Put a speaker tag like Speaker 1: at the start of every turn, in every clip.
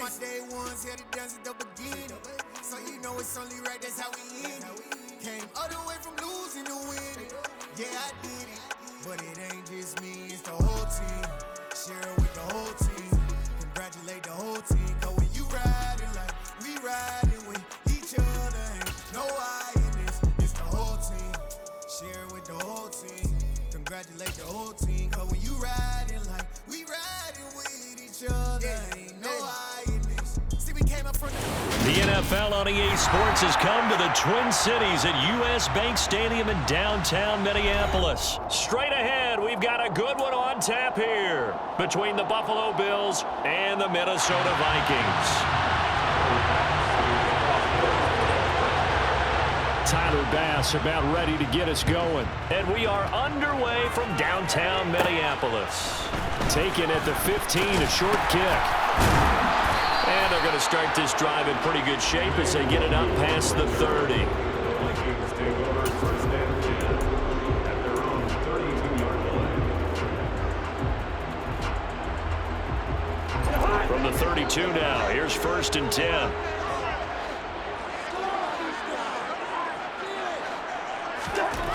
Speaker 1: my day ones here to dance at the beginning. So you know it's only right, that's how we end it. Came all the way from losing to winning. Yeah, I did it. But it ain't just me, it's the whole team. Share it with the whole team. Congratulate the whole team. Cause when you riding like we riding with each other, ain't no I in this, it's the whole team. Share it with the whole team. Congratulate the whole team. Cause when you riding like we riding with each other, ain't no I in this. See, we came up from
Speaker 2: the NFL on EA Sports has come to the Twin Cities at US Bank Stadium in downtown Minneapolis. Straight ahead, we've got a good one on tap here between the Buffalo Bills and the Minnesota Vikings. Tyler Bass about ready to get us going. And we are underway from downtown Minneapolis. Taken at the 15, a short kick. And they're going to start this drive in pretty good shape as they get it up past the 30.
Speaker 3: Vikings take over first and 10 at their own 32-yard line.
Speaker 2: From the 32 now, here's first and 10.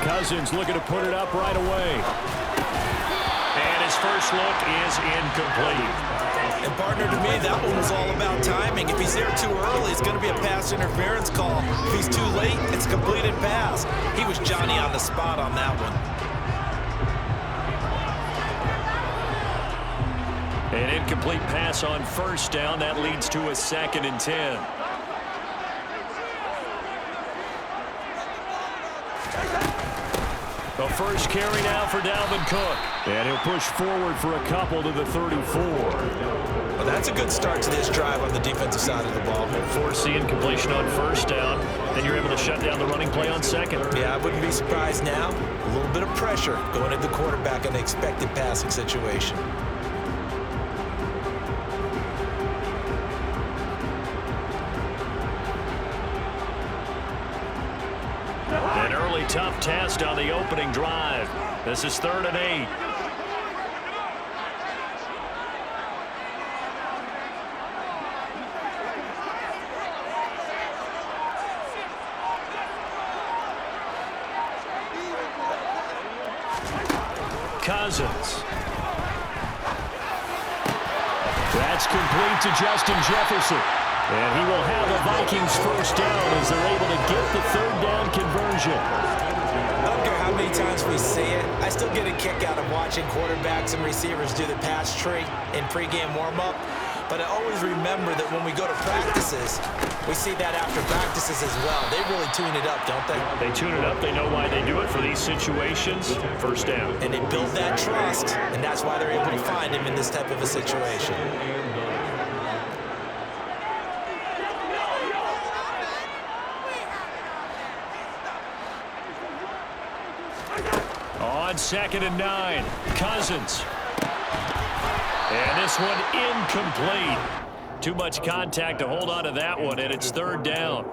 Speaker 2: Cousins looking to put it up right away. And his first look is incomplete.
Speaker 4: And partner, to me, that one was all about timing. If he's there too early, it's going to be a pass interference call. If he's too late, it's a completed pass. He was Johnny on the spot on that one.
Speaker 2: An incomplete pass on first down. That leads to a 2nd and 10. The first carry now for Dalvin Cook. And he'll push forward for a couple to the 34.
Speaker 4: Well, that's a good start to this drive on the defensive side of the ball.
Speaker 2: Force the incompletion on first down. Then you're able to shut down the running play on second.
Speaker 4: Yeah, I wouldn't be surprised now. A little bit of pressure going at the quarterback in an expected passing situation.
Speaker 2: An early tough test on the opening drive. This is 3rd and 8. Cousins. That's complete to Justin Jefferson. And he will have a Vikings first down as they're able to get the 3rd down conversion.
Speaker 4: I don't care how many times we see it. I still get a kick out of watching quarterbacks and receivers do the pass tree in pregame warm-up. But I always remember that when we go to practices, we see that after practices as well. They really tune it up, don't they?
Speaker 2: They tune it up. They know why they do it for these situations. First down.
Speaker 4: And they build that trust, and that's why they're able to find him in this type of a situation.
Speaker 2: On 2nd and 9, Cousins. And this one incomplete. Too much contact to hold on to that one, and it's 3rd down.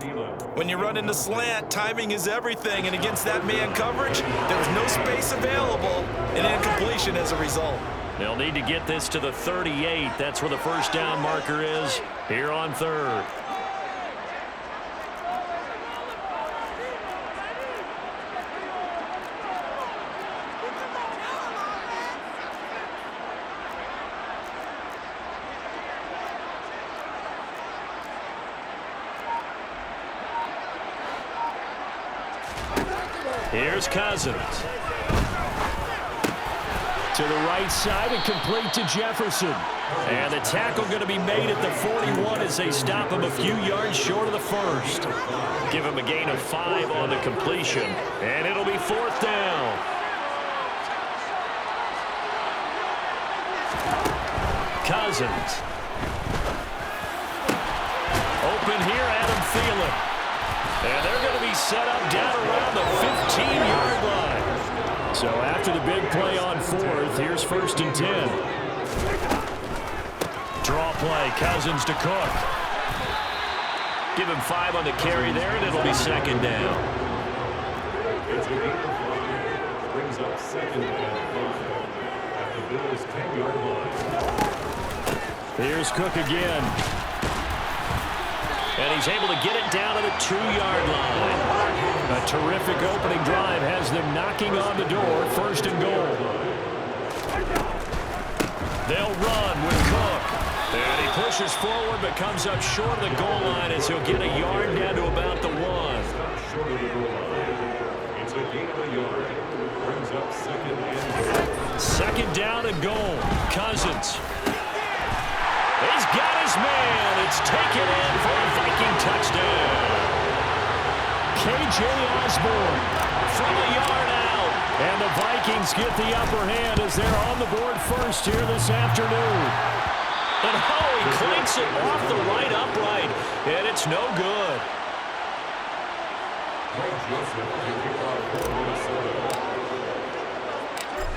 Speaker 4: When you run in the slant, timing is everything, and against that man coverage, there was no space available, and incompletion as a result.
Speaker 2: They'll need to get this to the 38. That's where the first down marker is here on 3rd. Here's Cousins. To the right side and complete to Jefferson. And the tackle going to be made at the 41 as they stop him a few yards short of the first. Give him a gain of 5 on the completion. And it'll be 4th down. Cousins. Open here, Adam Thielen. And they're going to be set up down around the 15-yard line. So after the big play on 4th, here's 1st and 10. Draw play, Cousins to Cook. Give him 5 on the carry there, and it'll be 2nd down.
Speaker 3: Brings up 2nd and 5 at the Bills' 10-yard line.
Speaker 2: Here's Cook again. And he's able to get it down to the 2-yard line. A terrific opening drive has them knocking on the door, 1st and goal. They'll run with Cook. And he pushes forward but comes up short of the goal line as he'll get a yard down to about the 1.
Speaker 3: Short of the goal line. It's a gain of a yard. Brings up 2nd and
Speaker 2: 2nd down and goal. Cousins. He's got his man. It's taken in for a Viking touchdown. K.J. Osborne from a yard out. And the Vikings get the upper hand as they're on the board first here this afternoon. And he clinks it off the right upright. And it's no good.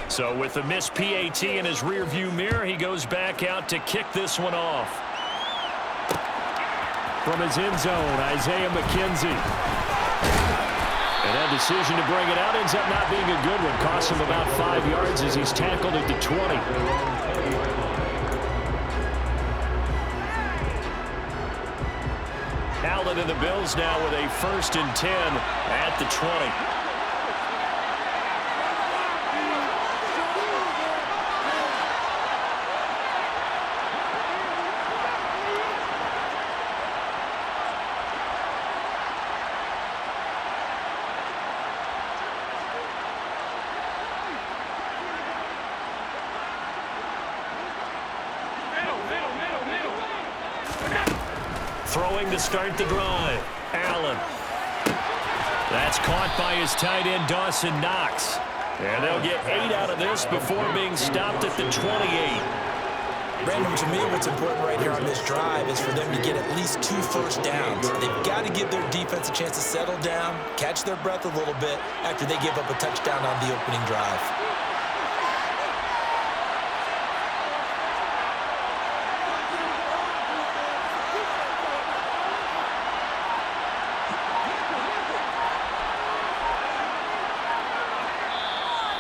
Speaker 2: So with the missed PAT in his rearview mirror, he goes back out to kick this one off. From his end zone, Isaiah McKenzie. And that decision to bring it out ends up not being a good one. Costs him about 5 yards as he's tackled at the 20. Allen and the Bills now with a 1st and 10 at the 20. Throwing to start the drive. Allen. That's caught by his tight end, Dawson Knox. And they'll get 8 out of this before being stopped at the 28.
Speaker 4: Brandon, to me, what's important right here on this drive is for them to get at least 2 first downs. They've got to give their defense a chance to settle down, catch their breath a little bit after they give up a touchdown on the opening drive.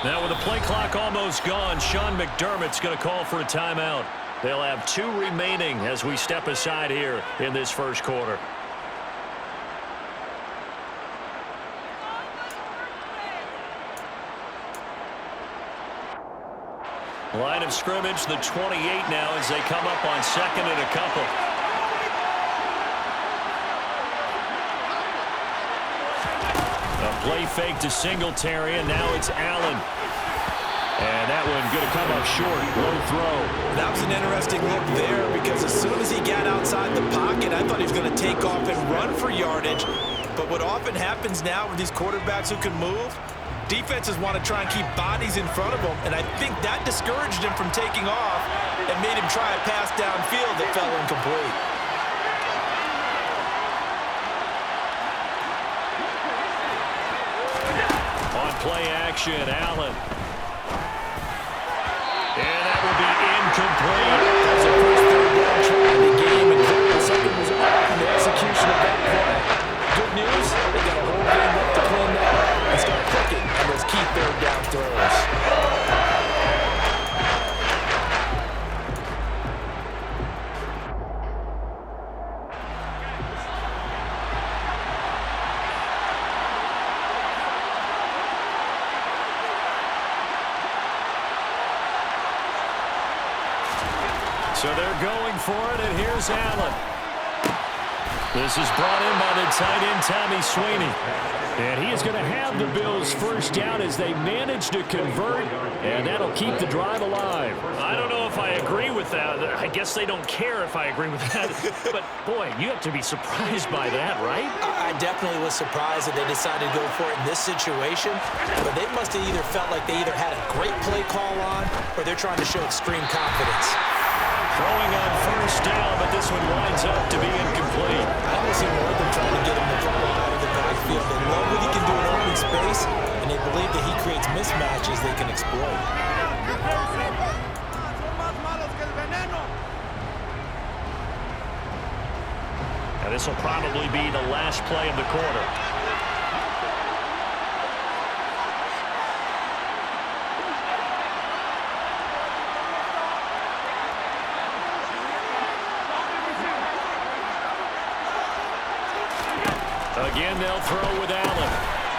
Speaker 2: Now with the play clock almost gone, Sean McDermott's going to call for a timeout. They'll have 2 remaining as we step aside here in this first quarter. Line of scrimmage, the 28 now as they come up on 2nd and a couple. A play fake to Singletary, and now it's Allen. And that one going to come up short. Low throw.
Speaker 4: That was an interesting look there because as soon as he got outside the pocket, I thought he was going to take off and run for yardage. But what often happens now with these quarterbacks who can move, defenses want to try and keep bodies in front of them. And I think that discouraged him from taking off and made him try a pass downfield that fell incomplete.
Speaker 2: On play action, Allen. And that will be incomplete.
Speaker 4: That's a first third down try in the game, and the second was off in the execution of that play. Good news, they got a whole game left to clean that up and start cooking on those key third down throws.
Speaker 2: So they're going for it, and here's Allen. This is brought in by the tight end, Tommy Sweeney. And he is going to have the Bills first down as they manage to convert, and that'll keep the drive alive. I don't know if I agree with that. I guess they don't care if I agree with that. But, boy, you have to be surprised by that, right?
Speaker 4: I definitely was surprised that they decided to go for it in this situation, but they must have either felt like they either had a great play call on or they're trying to show extreme confidence.
Speaker 2: Throwing on first down, but this one winds up to be incomplete.
Speaker 4: I almost see more of them trying to get him the ball out of the backfield. They love what he can do in open space, and they believe that he creates mismatches they can exploit.
Speaker 2: Now this will probably be the last play of the quarter. Again, they'll throw with Allen.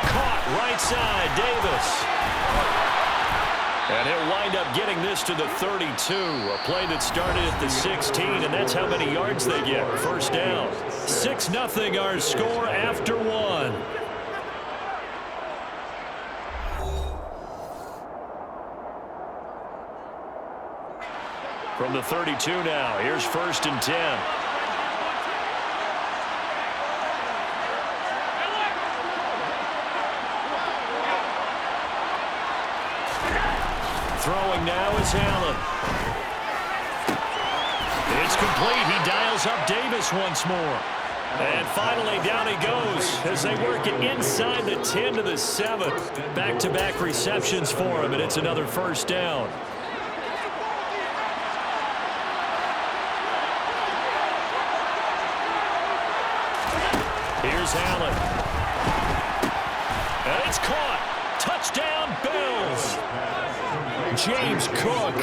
Speaker 2: Caught right side, Davis. And he'll wind up getting this to the 32. A play that started at the 16, and that's how many yards they get. First down. 6-0 our score after one. From the 32 now, here's 1st and 10. Throwing now is Allen. It's complete. He dials up Davis once more. And finally, down he goes as they work it inside the 10 to the 7. Back-to-back receptions for him, and it's another first down. Here's Allen. And it's caught. Touchdown, Bills. James Cook,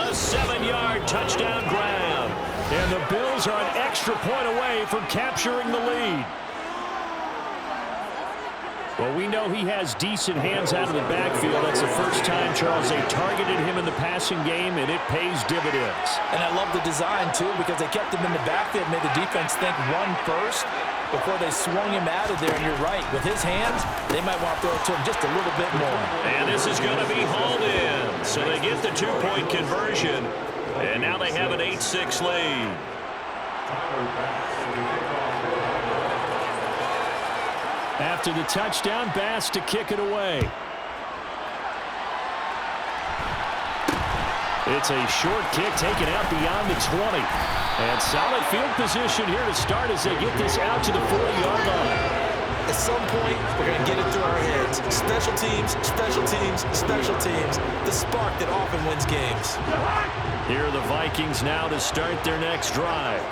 Speaker 2: a 7-yard touchdown grab. And the Bills are an extra point away from capturing the lead. Well, we know he has decent hands out of the backfield. That's the first time, Charles, they targeted him in the passing game, and it pays dividends.
Speaker 4: And I love the design, too, because they kept him in the backfield, made the defense think run first before they swung him out of there. And you're right, with his hands, they might want to throw it to him just a little bit more.
Speaker 2: And this is going to be hauled in. So they get the 2-point conversion, and now they have an 8-6 lead. After the touchdown, Bass to kick it away. It's a short kick taken out beyond the 20. And solid field position here to start as they get this out to the 40-yard line.
Speaker 4: At some point, we're going to get it through our heads. Special teams, special teams, special teams. The spark that often wins games.
Speaker 2: Here are the Vikings now to start their next drive.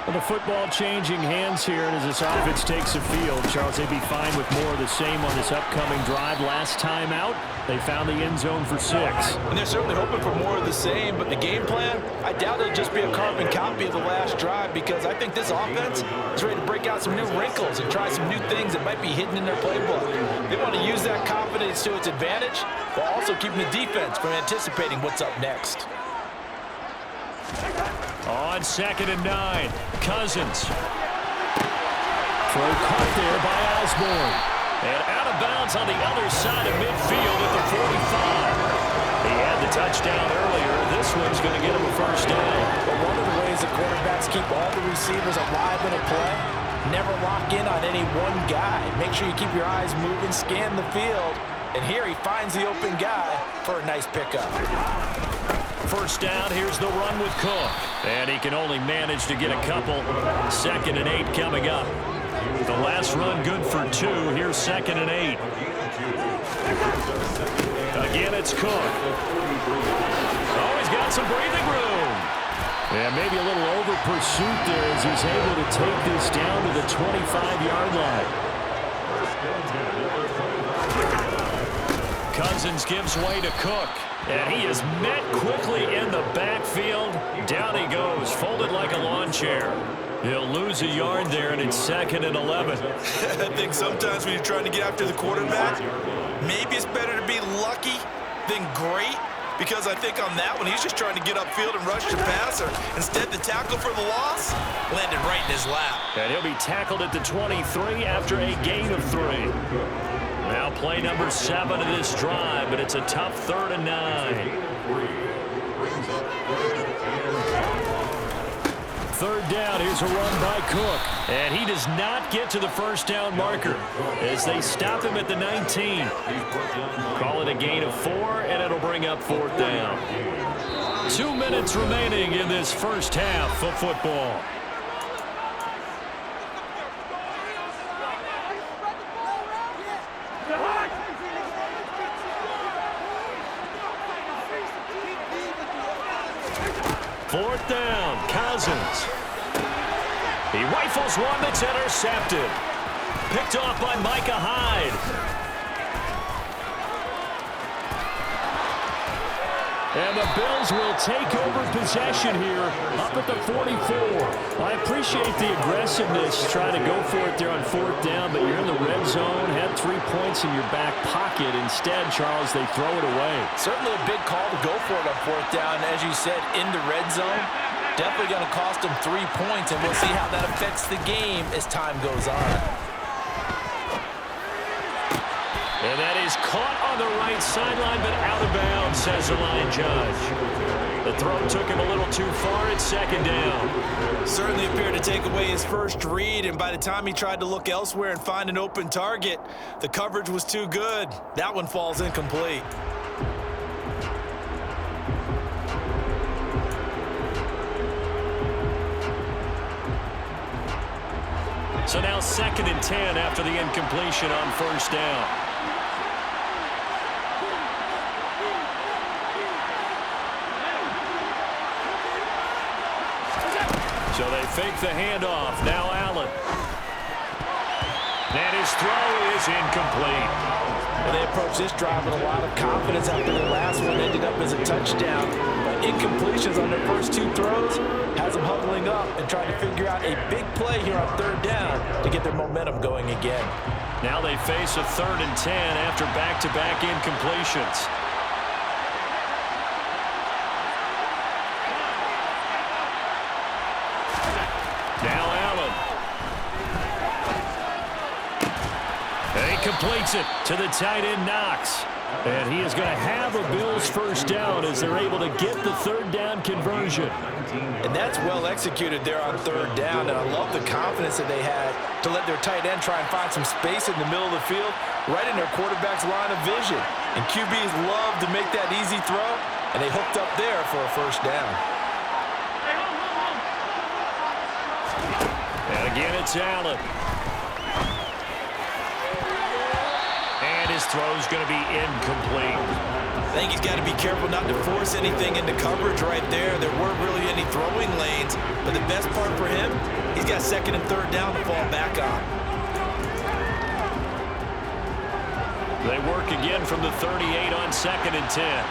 Speaker 2: Well, the football changing hands here, and as this offense takes the field, Charles, they'd be fine with more of the same on this upcoming drive. Last time out, they found the end zone for 6.
Speaker 4: And they're certainly hoping for more of the same, but the game plan, I doubt it'll just be a carbon copy of the last drive, because I think this offense is ready to break out some new wrinkles and try some new things that might be hidden in their playbook. They want to use that confidence to its advantage, while also keeping the defense from anticipating what's up next.
Speaker 2: On 2nd and 9, Cousins. Throw caught there by Osborne. And out of bounds on the other side of midfield at the 45. He had the touchdown earlier. This one's going to get him a first down.
Speaker 4: But one of the ways the quarterbacks keep all the receivers alive in a play, never lock in on any one guy. Make sure you keep your eyes moving, scan the field. And here he finds the open guy for a nice pickup.
Speaker 2: First down, here's the run with Cook. And he can only manage to get a couple. 2nd and 8 coming up. The last run good for 2. Here's 2nd and 8. Again, it's Cook. Oh, he's got some breathing room. And maybe a little over pursuit there as he's able to take this down to the 25-yard line. Cousins gives way to Cook. And he is met quickly in the backfield. Down he goes, folded like a lawn chair. He'll lose a yard there, and it's 2nd and 11.
Speaker 4: I think sometimes when you're trying to get after the quarterback, maybe it's better to be lucky than great, because I think on that one, he's just trying to get upfield and rush the passer. Instead, the tackle for the loss landed right in his lap.
Speaker 2: And he'll be tackled at the 23 after a gain of 3. Now play number 7 of this drive, but it's a tough 3rd and 9. 3rd down, here's a run by Cook. And he does not get to the first down marker as they stop him at the 19. Call it a gain of 4, and it'll bring up 4th down. 2 minutes remaining in this first half of football. Fourth down, Cousins. He rifles one that's intercepted. Picked off by Micah Hyde. And the Bills will take over possession here up at the 44. I appreciate the aggressiveness, trying to go for it there on 4th down, but you're in the red zone, had 3 points in your back pocket. Instead, Charles, they throw it away.
Speaker 4: Certainly a big call to go for it on 4th down. As you said, in the red zone, definitely going to cost them 3 points, and we'll see how that affects the game as time goes on.
Speaker 2: And that is caught on the right sideline, but out of bounds, says the line judge. The throw took him a little too far. It's 2nd down.
Speaker 4: Certainly appeared to take away his first read, and by the time he tried to look elsewhere and find an open target, the coverage was too good. That one falls incomplete.
Speaker 2: So now 2nd and 10 after the incompletion on 1st down. So they fake the handoff. Now Allen. And his throw is incomplete.
Speaker 4: Well, they approached this drive with a lot of confidence after their last one ended up as a touchdown. But incompletions on their first 2 throws has them huddling up and trying to figure out a big play here on 3rd down to get their momentum going again.
Speaker 2: Now they face a 3rd and 10 after back-to-back incompletions. Now Allen. And he completes it to the tight end, Knox. And he is going to have a Bills first down as they're able to get the 3rd down conversion.
Speaker 4: And that's well executed there on 3rd down. And I love the confidence that they had to let their tight end try and find some space in the middle of the field, right in their quarterback's line of vision. And QBs love to make that easy throw, and they hooked up there for a first down.
Speaker 2: And again, it's Allen. And his throw's going to be incomplete.
Speaker 4: I think he's got to be careful not to force anything into coverage right there. There weren't really any throwing lanes, but the best part for him, he's got 2nd and 3rd down to fall back on.
Speaker 2: They work again from the 38 on 2nd and 10.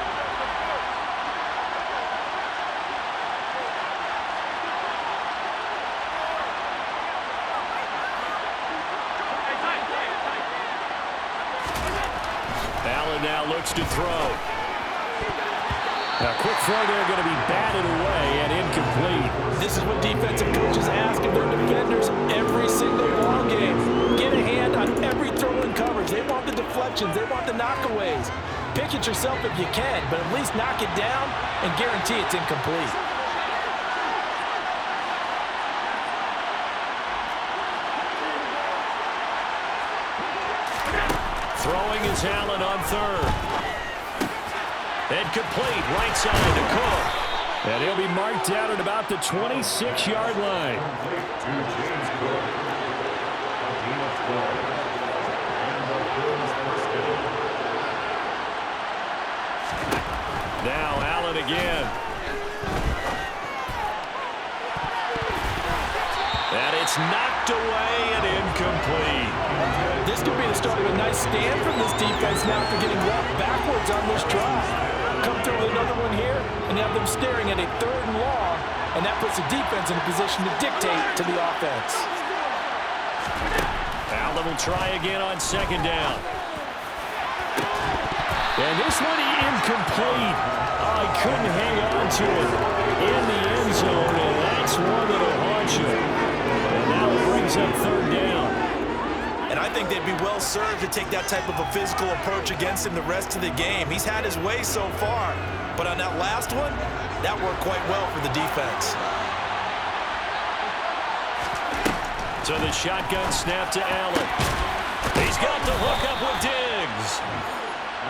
Speaker 2: Allen now looks to throw. Now, quick throw there going to be batted away and incomplete.
Speaker 4: This is what defensive coaches ask of their defenders every single ball game. Get a hand on every throw in coverage. They want the deflections. They want the knockaways. Pick it yourself if you can, but at least knock it down and guarantee it's incomplete.
Speaker 2: Throwing is Allen on 3rd. And complete, right side to Cook. And he'll be marked down at about the 26-yard line. Now Allen again. And it's knocked away and incomplete.
Speaker 4: This could be the start of a nice stand from this defense now after getting walked backwards on this drive. Come through with another one here and have them staring at a 3rd and long, and that puts the defense in a position to dictate to the offense.
Speaker 2: Allen will try again on 2nd down. And this one incomplete. Oh, he couldn't hang on to it in the end zone, and that's one that'll haunt you. And now it brings up 3rd down.
Speaker 4: And I think they'd be well served to take that type of a physical approach against him the rest of the game. He's had his way so far, but on that last one, that worked quite well for the defense.
Speaker 2: So the shotgun snap to Allen. He's got the hook up with Diggs.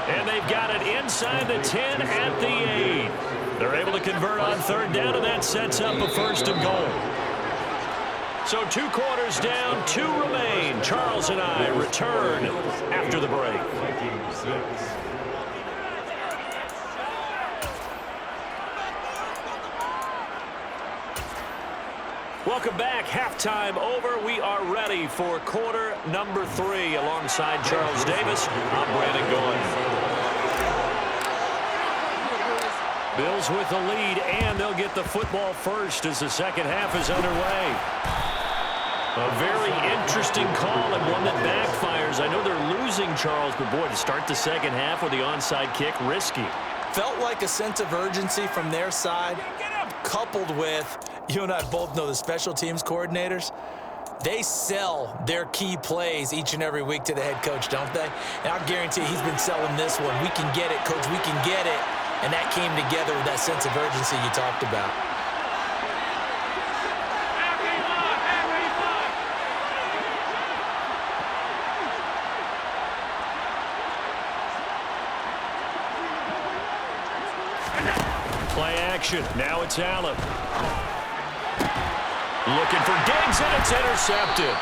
Speaker 2: And they've got it inside the 10 at the 8. They're able to convert on 3rd down, and that sets up a 1st and goal. So 2 quarters down, 2 remain. Charles and I return after the break. Welcome back. Halftime over. We are ready for quarter number 3 alongside Charles Davis. I'm Brandon Goins. Bills with the lead, and they'll get the football first as the second half is underway. A very interesting call and one that backfires. I know they're losing, Charles, but boy, to start the second half with the onside kick, risky.
Speaker 4: Felt like a sense of urgency from their side, coupled with, you and I both know the special teams coordinators, they sell their key plays each and every week to the head coach, don't they? And I'll guarantee he's been selling this one. We can get it, coach, we can get it. And that came together with that sense of urgency you talked about.
Speaker 2: Play action. Now it's Allen. Looking for Diggs, and it's intercepted.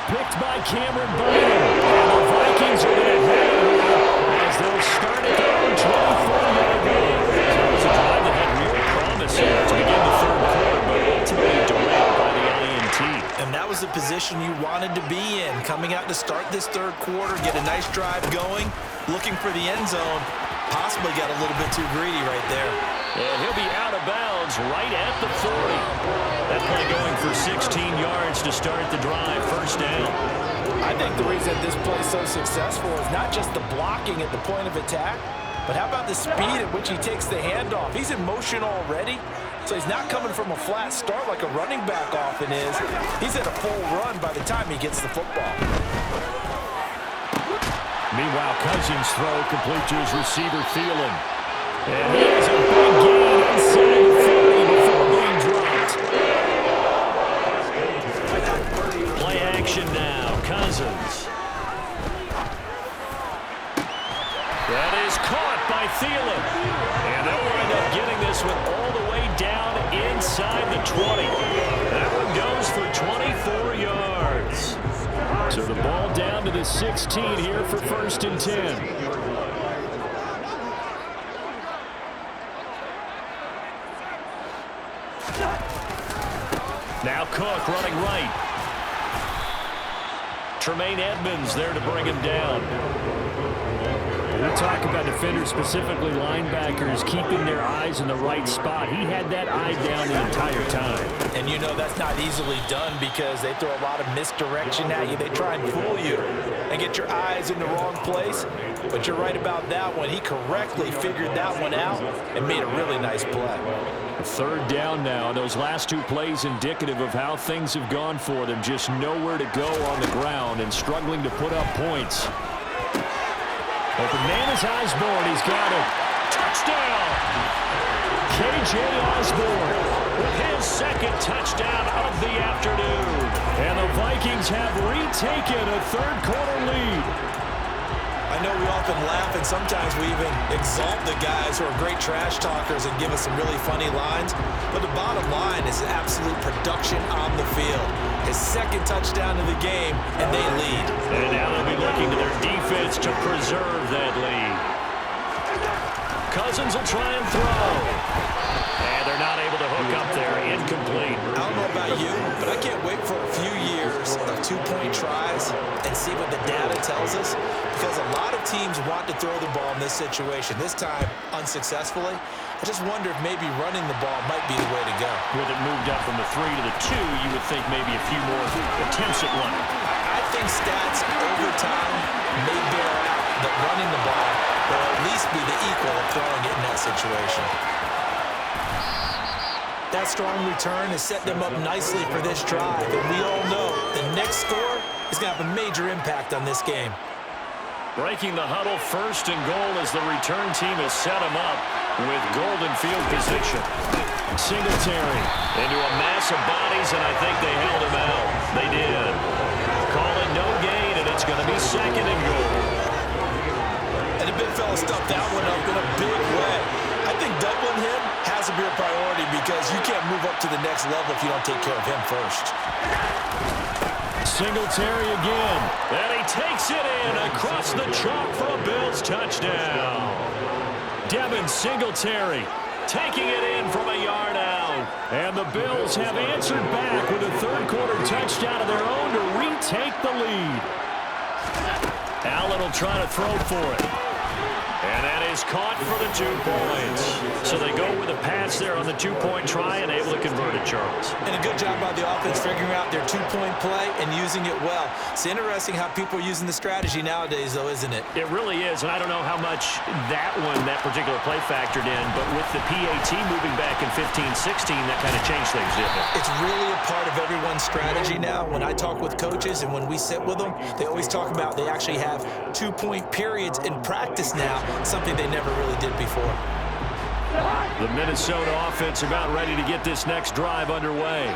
Speaker 2: Picked by Cameron Brady. And the Vikings are going to head as they'll start at their own 24-yard line. It was a drive that had real promise here to begin the third quarter, but ultimately derailed by the INT.
Speaker 4: And that was the position you wanted to be in, coming out to start this third quarter, get a nice drive going, looking for the end zone. Possibly got a little bit too greedy right there.
Speaker 2: And he'll be out of bounds right at the 40. That play going for 16 yards to start the drive. First down.
Speaker 4: I think the reason this play is so successful is not just the blocking at the point of attack, but how about the speed at which he takes the handoff? He's in motion already, so he's not coming from a flat start like a running back often is. He's at a full run by the time he gets the football.
Speaker 2: Meanwhile, Cousins' throw complete to his receiver, Thielen. And he has a big gain inside the 30 before being dropped. Play action now. Cousins. That is caught by Thielen. And they'll wind up getting this one all the way down inside the 20. That one goes for 24 yards. So the ball down to the 16 here for 1st and 10. Now Cook running right. Tremaine Edmonds there to bring him down. We talk about defenders, specifically linebackers, keeping their eyes in the right spot. He had that eye down the entire time.
Speaker 4: And you know that's not easily done because they throw a lot of misdirection at you. They try and fool you and get your eyes in the wrong place. But you're right about that one. He correctly figured that one out and made a really nice play.
Speaker 2: Third down now. Those last two plays indicative of how things have gone for them. Just nowhere to go on the ground and struggling to put up points. Open man is Osborne. He's got it. Touchdown! K.J. Osborne with his second touchdown of the afternoon. And the Vikings have retaken a third quarter lead.
Speaker 4: I know we often laugh and sometimes we even exalt the guys who are great trash talkers and give us some really funny lines. But the bottom line is absolute production on the field. His second touchdown of the game, and they lead.
Speaker 2: And now they'll be looking to their defense to preserve that lead. Cousins will try and throw. And they're not able to hook up there. Incomplete.
Speaker 4: I don't know about you, but I can't wait for a few years of two-point tries and see what the data tells us. Because a lot of teams want to throw the ball in this situation. This time, unsuccessfully. I just wonder if maybe running the ball might be the way to go.
Speaker 2: With it moved up from the 3 to the 2, you would think maybe a few more attempts at running.
Speaker 4: I think stats over time may bear out that running the ball will at least be the equal of throwing it in that situation. That strong return has set them up nicely for this drive, and we all know the next score is going to have a major impact on this game.
Speaker 2: Breaking the huddle, 1st and goal as the return team has set him up with golden field position. Singletary into a mass of bodies, and I think they held him out. They did. Call it no gain, and it's going to be 2nd and goal.
Speaker 4: And the big fella stuffed that one up in a big way. I think doubling him has to be a priority because you can't move up to the next level if you don't take care of him first.
Speaker 2: Singletary again, and he takes it in across the chalk for a Bills touchdown. Devin Singletary taking it in from a yard out. And the Bills have answered back with a third quarter touchdown of their own to retake the lead. Allen will try to throw for it. And that is is caught for the 2 points. So they go with a pass there on the 2-point try and able to convert it, Charles.
Speaker 4: And a good job by the offense figuring out their 2-point play and using it well. It's interesting how people are using the strategy nowadays, though, isn't it?
Speaker 2: It really is, and I don't know how much that particular play factored in, but with the PAT moving back in 15-16, that kind of changed things, didn't it?
Speaker 4: It's really a part of everyone's strategy now. When I talk with coaches and when we sit with them, they always talk about they actually have 2-point periods in practice now, something they never really did before.
Speaker 2: The Minnesota offense about ready to get this next drive underway.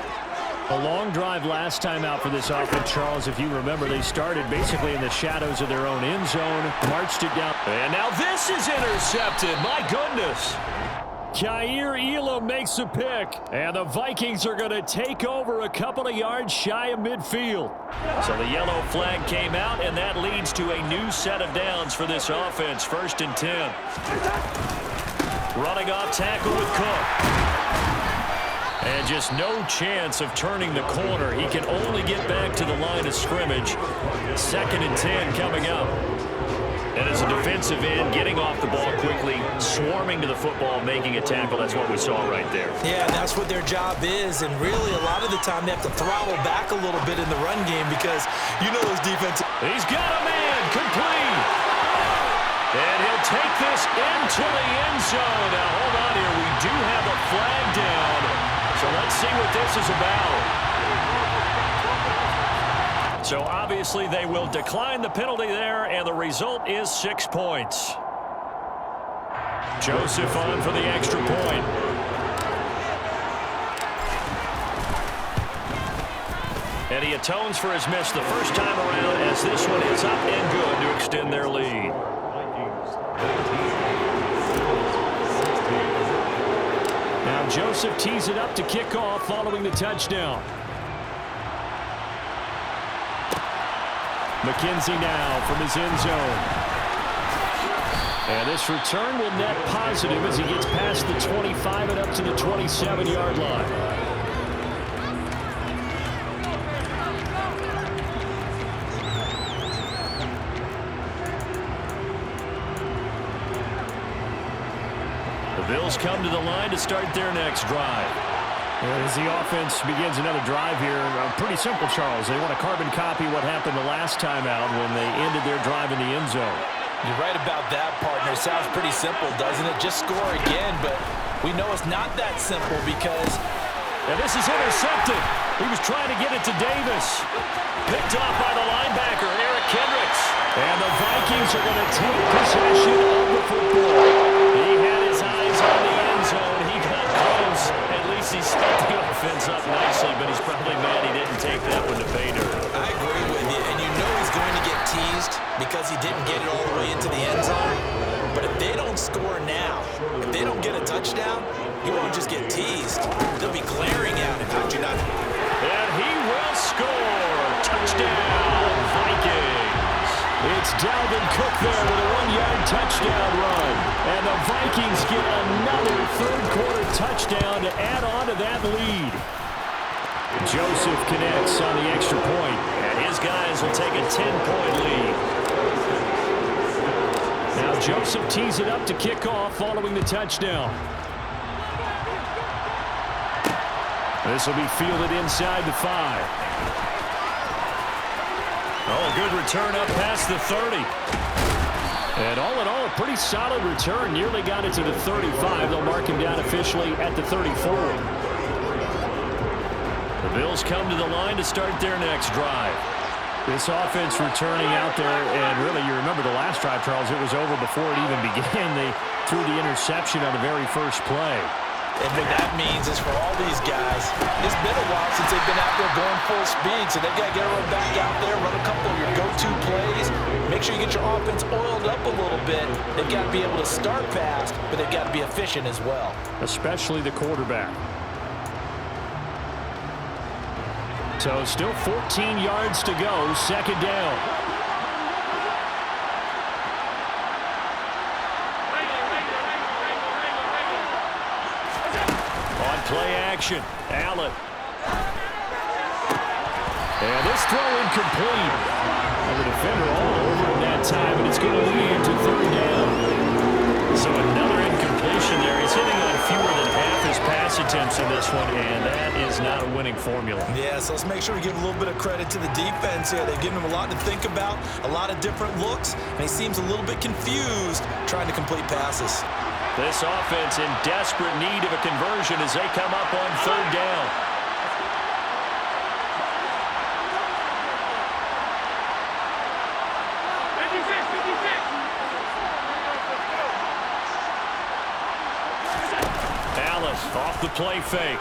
Speaker 2: A long drive last time out for this offense, Charles. If you remember, they started basically in the shadows of their own end zone, marched it down. And now this is intercepted. My goodness. Kaiir Elam makes a pick, and the Vikings are going to take over a couple of yards shy of midfield. So the yellow flag came out, and that leads to a new set of downs for this offense. 1st and 10. Running off tackle with Cook. And just no chance of turning the corner. He can only get back to the line of scrimmage. 2nd and 10 coming up. And as a defensive end, getting off the ball quickly, swarming to the football, making a tackle. That's what we saw right there.
Speaker 4: Yeah, and that's what their job is. And really, a lot of the time, they have to throttle back a little bit in the run game because you know those defensive.
Speaker 2: He's got a man, complete. And he'll take this into the end zone. Now, hold on here. We do have a flag down. So let's see what this is about. So obviously they will decline the penalty there, and the result is 6 points. Joseph on for the extra point. And he atones for his miss the first time around as this one is up and good to extend their lead. Now Joseph tees it up to kick off following the touchdown. McKenzie now from his end zone. And this return will net positive as he gets past the 25 and up to the 27-yard line. The Bills come to the line to start their next drive. As the offense begins another drive here, pretty simple, Charles. They want to carbon copy what happened the last time out when they ended their drive in the end zone.
Speaker 4: You're right about that, partner. Sounds pretty simple, doesn't it? Just score again, but we know it's not that simple because...
Speaker 2: And this is intercepted. He was trying to get it to Davis. Picked off by the linebacker, Eric Kendricks. And the Vikings are going to take possession of the football. He had his eyes on the end zone. He got close. At least he set the offense up nicely, but he's probably mad he didn't take that one to pay dirt.
Speaker 4: I agree with you, and you know he's going to get teased because he didn't get it all the way into the end zone. But if they don't score now, if they don't get a touchdown, he won't just get teased. They'll be glaring at him. How'd you not?
Speaker 2: And he will score. Touchdown, Vikings. It's Dalvin Cook there with a 1-yard touchdown run. And the Vikings get another third-quarter touchdown to add on to that lead. Joseph connects on the extra point, and his guys will take a 10-point lead. Now Joseph tees it up to kick off following the touchdown. This will be fielded inside the 5. Oh, good return up past the 30. And all in all, a pretty solid return. Nearly got it to the 35. They'll mark him down officially at the 34. The Bills come to the line to start their next drive. This offense returning out there, and really, you remember the last drive, Charles, it was over before it even began. They threw the interception on the very first play.
Speaker 4: And what that means is for all these guys, it's been a while since they've been out there going full speed, so they've got to get everyone back out there, run a couple of your go-to plays, make sure you get your offense oiled up a little bit. They've got to be able to start fast, but they've got to be efficient as well.
Speaker 2: Especially the quarterback. So still 14 yards to go, second down. On play action, Allen. And this throw incomplete. And the defender all over him that time, and it's going to lead to third down. So another incompletion there. He's hitting on fewer than half his pass attempts in this one, and that is not a winning formula.
Speaker 4: Yeah, so let's make sure we give a little bit of credit to the defense here. They've given him a lot to think about, a lot of different looks, and he seems a little bit confused trying to complete passes.
Speaker 2: This offense in desperate need of a conversion as they come up on third down. Allen off the play fake.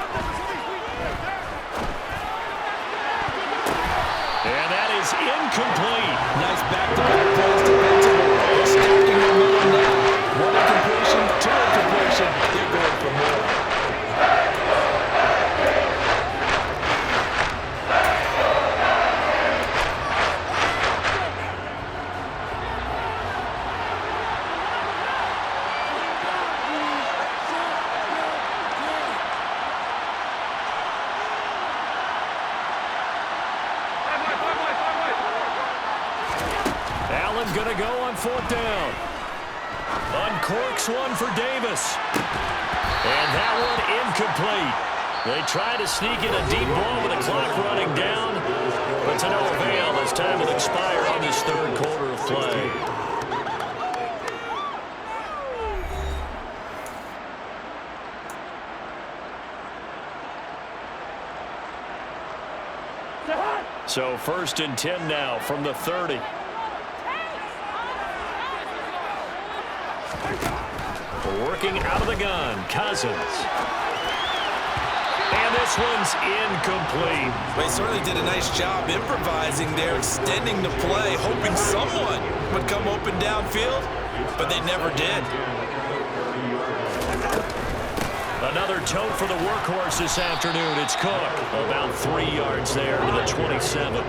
Speaker 2: And that is incomplete.
Speaker 4: Nice back-to-back plays defensively. They're stacking the middle now. One incompletion, two incompletion. They're going for more.
Speaker 2: Allen gonna go on fourth down. Uncorks one for Davis. And that one incomplete. They try to sneak in a deep ball with the clock running down, but to no avail as time will expire on this third quarter of play. So 1st and 10 now from the 30. Working out of the gun, Cousins. And this one's incomplete.
Speaker 4: They certainly did a nice job improvising there, extending the play, hoping someone would come open downfield, but they never did.
Speaker 2: Another tote for the workhorse this afternoon. It's Cook. About 3 yards there to the 27.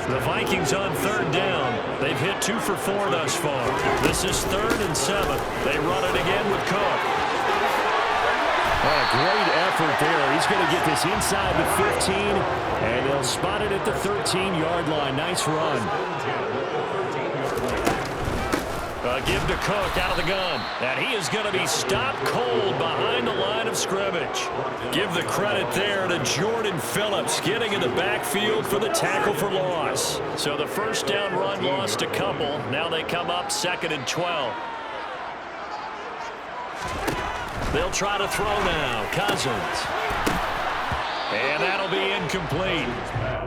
Speaker 2: The Vikings on third down. They've hit 2 for 4 thus far. This is 3rd and 7. They run it again with Cook. Great effort there. He's going to get this inside the 15, and they'll spot it at the 13-yard line. Nice run. Give to Cook out of the gun. And he is going to be stopped cold behind the line of scrimmage. Give the credit there to Jordan Phillips getting in the backfield for the tackle for loss. So the first down run lost a couple. Now they come up 2nd and 12. They'll try to throw now. Cousins. And that'll be incomplete.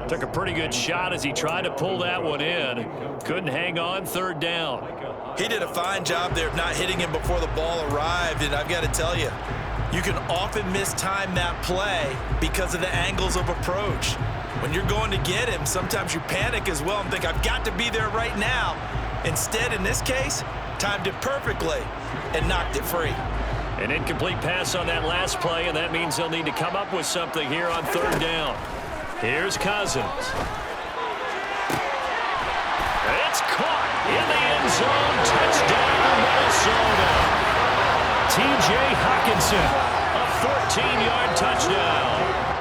Speaker 2: Took a pretty good shot as he tried to pull that one in. Couldn't hang on 3rd down.
Speaker 4: He did a fine job there of not hitting him before the ball arrived, and I've got to tell you, you can often mistime that play because of the angles of approach. When you're going to get him, sometimes you panic as well and think, I've got to be there right now. Instead, in this case, timed it perfectly and knocked it free.
Speaker 2: An incomplete pass on that last play, and that means they'll need to come up with something here on 3rd down. Here's Cousins. It's caught in the end zone. Touchdown, Minnesota. T.J. Hockenson, a 14-yard touchdown.